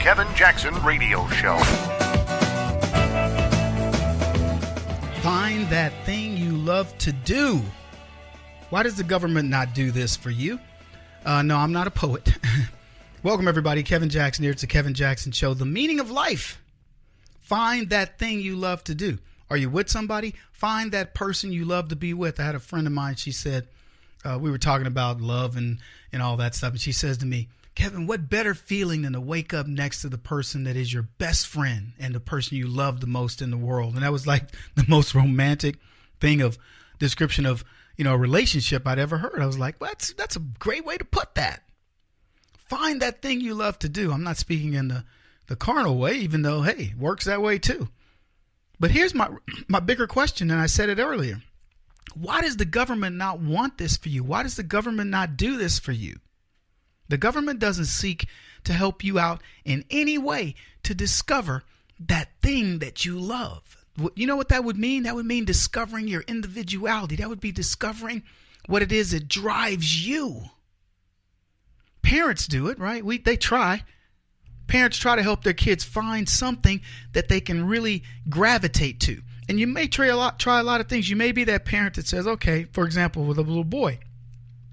Kevin Jackson Radio Show. Find that thing you love to do. Why does the government not do this for you? No, I'm not a poet. Welcome, everybody. Kevin Jackson here. It's the Kevin Jackson Show. The meaning of life. Find that thing you love to do. Are you with somebody? Find that person you love to be with. I had a friend of mine. She said, we were talking about love and all that stuff. And she says to me, Kevin, what better feeling than to wake up next to the person that is your best friend and the person you love the most in the world? And that was like the most romantic thing of description of, a relationship I'd ever heard. I was like, well, that's a great way to put that. Find that thing you love to do. I'm not speaking in the carnal way, even though, hey, it works that way too. But here's my bigger question, and I said it earlier. Why does the government not want this for you? Why does the government not do this for you? The government doesn't seek to help you out in any way to discover that thing that you love. You know what that would mean? That would mean discovering your individuality. That would be discovering what it is that drives you. Parents do it, right? They try. Parents try to help their kids find something that they can really gravitate to. And you may try a lot of things. You may be that parent that says, okay, for example, with a little boy,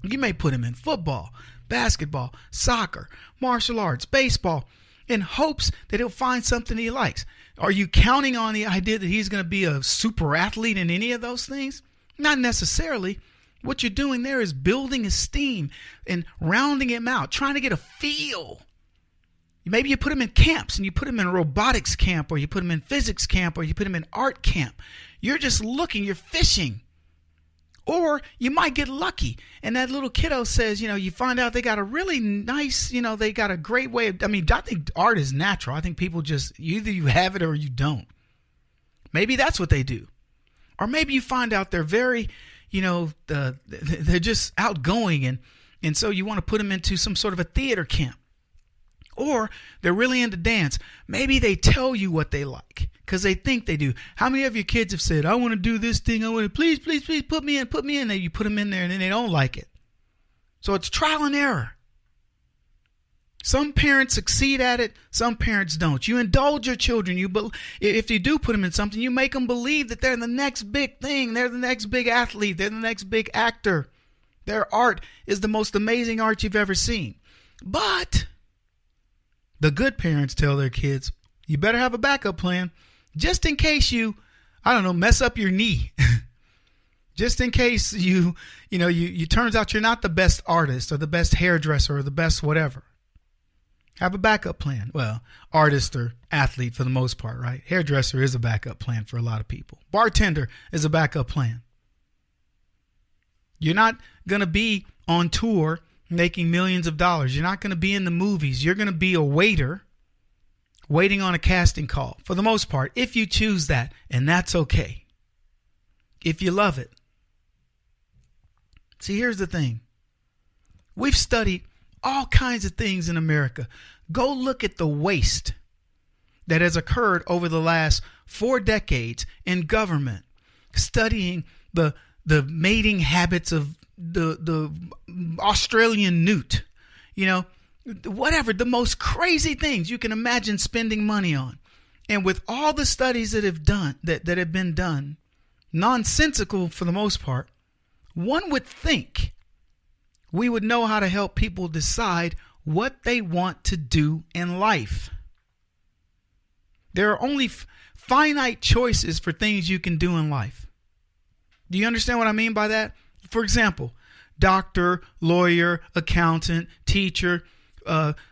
you may put him in football, basketball, soccer, martial arts, baseball, in hopes that he'll find something he likes. Are you counting on the idea that he's going to be a super athlete in any of those things? Not necessarily. What you're doing there is building esteem and rounding him out, trying to get a feel. Maybe you put him in camps and you put him in robotics camp, or you put him in physics camp, or you put him in art camp. You're just looking, you're fishing. Or you might get lucky and that little kiddo says, you find out they got a really nice, they got a great way of, I think art is natural. I think people just, either you have it or you don't. Maybe that's what they do. Or maybe you find out they're very, they're just outgoing and so you want to put them into some sort of a theater camp. Or they're really into dance. Maybe they tell you what they like because they think they do. How many of your kids have said, I want to do this thing. I want to, please put me in. And you put them in there and then they don't like it. So it's trial and error. Some parents succeed at it. Some parents don't. You indulge your children. If you do put them in something, you make them believe that they're the next big thing. They're the next big athlete. They're the next big actor. Their art is the most amazing art you've ever seen. But the good parents tell their kids, you better have a backup plan just in case you mess up your knee. Just in case you turns out you're not the best artist or the best hairdresser or the best whatever. Have a backup plan. Well, artist or athlete for the most part, right? Hairdresser is a backup plan for a lot of people. Bartender is a backup plan. You're not going to be on tour making millions of dollars. You're not going to be in the movies. You're going to be a waiter waiting on a casting call for the most part, if you choose that, and that's okay. If you love it. See, here's the thing. We've studied all kinds of things in America. Go look at the waste that has occurred over the last 4 decades in government, studying the mating habits of the Australian newt, whatever, the most crazy things you can imagine spending money on. And with all the studies that have been done, nonsensical for the most part, one would think we would know how to help people decide what they want to do in life. There are only finite choices for things you can do in life. Do you understand what I mean by that? For example, doctor, lawyer, accountant, teacher,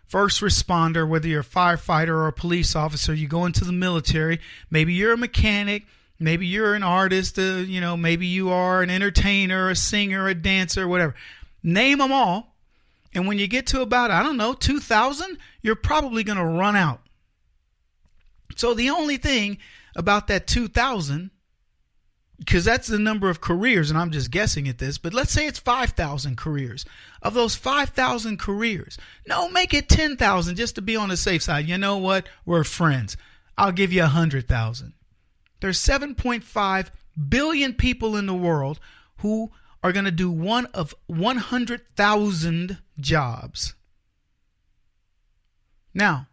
first responder, whether you're a firefighter or a police officer, you go into the military, maybe you're a mechanic, maybe you're an artist, maybe you are an entertainer, a singer, a dancer, whatever. Name them all. And when you get to about, 2,000, you're probably going to run out. So the only thing about that 2,000, because that's the number of careers, and I'm just guessing at this, but let's say it's 5,000 careers. Of those 5,000 careers, make it 10,000 just to be on the safe side. You know what? We're friends. I'll give you 100,000. There's 7.5 billion people in the world who are going to do one of 100,000 jobs. Now,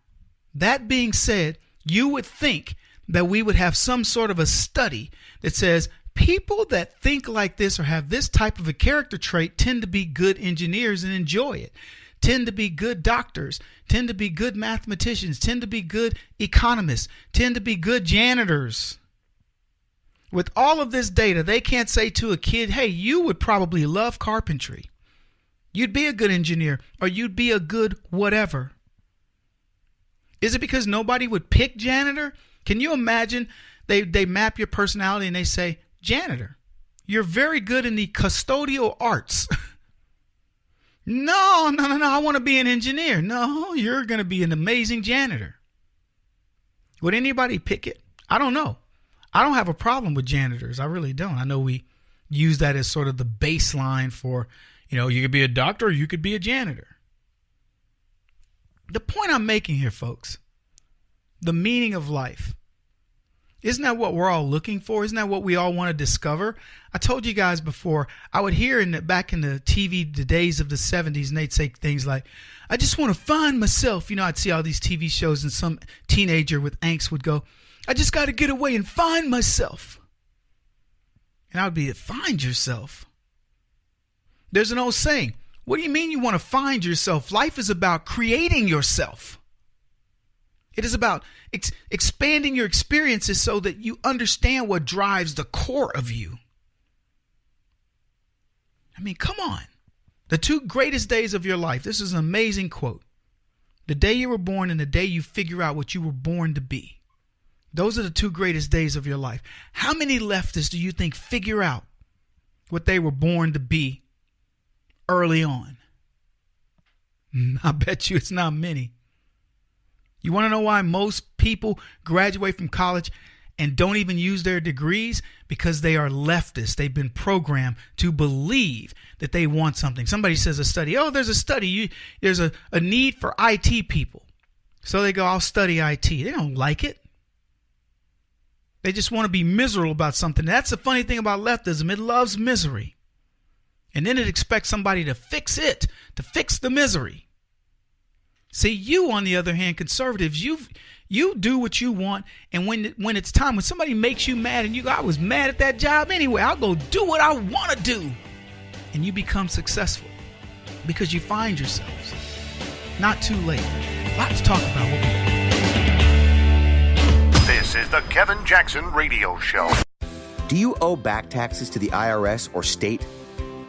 That being said, you would think that we would have some sort of a study that says people that think like this or have this type of a character trait tend to be good engineers and enjoy it, tend to be good doctors, tend to be good mathematicians, tend to be good economists, tend to be good janitors. With all of this data, they can't say to a kid, hey, you would probably love carpentry. You'd be a good engineer, or you'd be a good whatever. Is it because nobody would pick janitor? Can you imagine they map your personality and they say, janitor, you're very good in the custodial arts. No, I want to be an engineer. No, you're going to be an amazing janitor. Would anybody pick it? I don't know. I don't have a problem with janitors. I really don't. I know we use that as sort of the baseline for, you could be a doctor or you could be a janitor. The point I'm making here, folks, the meaning of life. Isn't that what we're all looking for? Isn't that what we all want to discover? I told you guys before, I would hear back in the TV, the days of the 70s, and they'd say things like, I just want to find myself. I'd see all these TV shows and some teenager with angst would go, I just got to get away and find myself. And I would be, find yourself. There's an old saying, what do you mean you want to find yourself? Life is about creating yourself. It is about expanding your experiences so that you understand what drives the core of you. I mean, come on. The two greatest days of your life. This is an amazing quote. The day you were born and the day you figure out what you were born to be. Those are the two greatest days of your life. How many leftists do you think figure out what they were born to be early on? I bet you it's not many. You want to know why most people graduate from college and don't even use their degrees? Because they are leftists. They've been programmed to believe that they want something. Somebody says a study. Oh, there's a study. There's a need for IT people. So they go, I'll study IT. They don't like it. They just want to be miserable about something. That's the funny thing about leftism. It loves misery. And then it expects somebody to fix it, to fix the misery. See, you, on the other hand, conservatives, you do what you want, and when it's time, when somebody makes you mad and you go, I was mad at that job anyway, I'll go do what I want to do. And you become successful because you find yourselves. Not too late. Lots to talk about. We'll be back. This is the Kevin Jackson Radio Show. Do you owe back taxes to the IRS or state?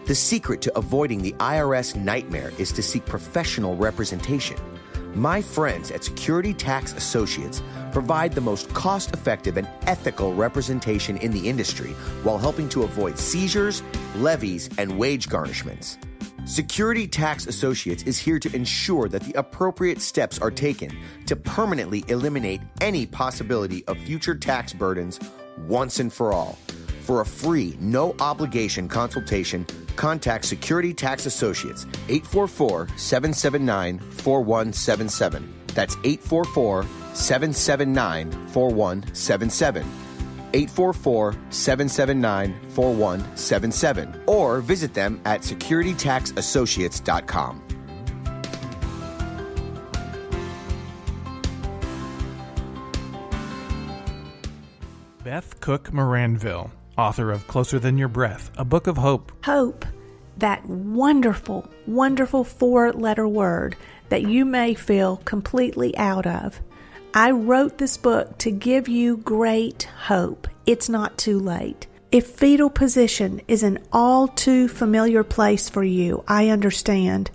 The secret to avoiding the IRS nightmare is to seek professional representation. My friends at Security Tax Associates provide the most cost-effective and ethical representation in the industry while helping to avoid seizures, levies, and wage garnishments. Security Tax Associates is here to ensure that the appropriate steps are taken to permanently eliminate any possibility of future tax burdens once and for all. For a free, no-obligation consultation, contact Security Tax Associates, 844-779-4177. That's 844-779-4177. 844-779-4177. Or visit them at securitytaxassociates.com. Beth Cook Moranville, author of Closer Than Your Breath, a book of hope. Hope, that wonderful, wonderful four-letter word that you may feel completely out of. I wrote this book to give you great hope. It's not too late. If fetal position is an all too familiar place for you, I understand.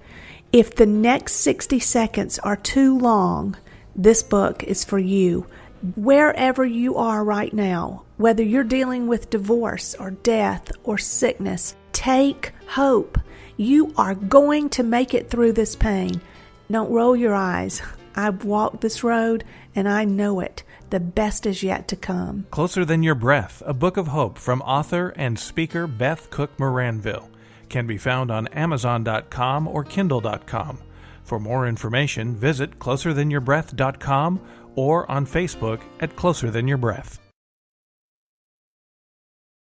If the next 60 seconds are too long, this book is for you. Wherever you are right now, whether you're dealing with divorce or death or sickness, take hope. You are going to make it through this pain. Don't roll your eyes. I've walked this road and I know it. The best is yet to come. Closer Than Your Breath, a book of hope from author and speaker Beth Cook Moranville, can be found on Amazon.com or Kindle.com. For more information, visit closerthanyourBreath.com or on Facebook at Closer Than Your Breath.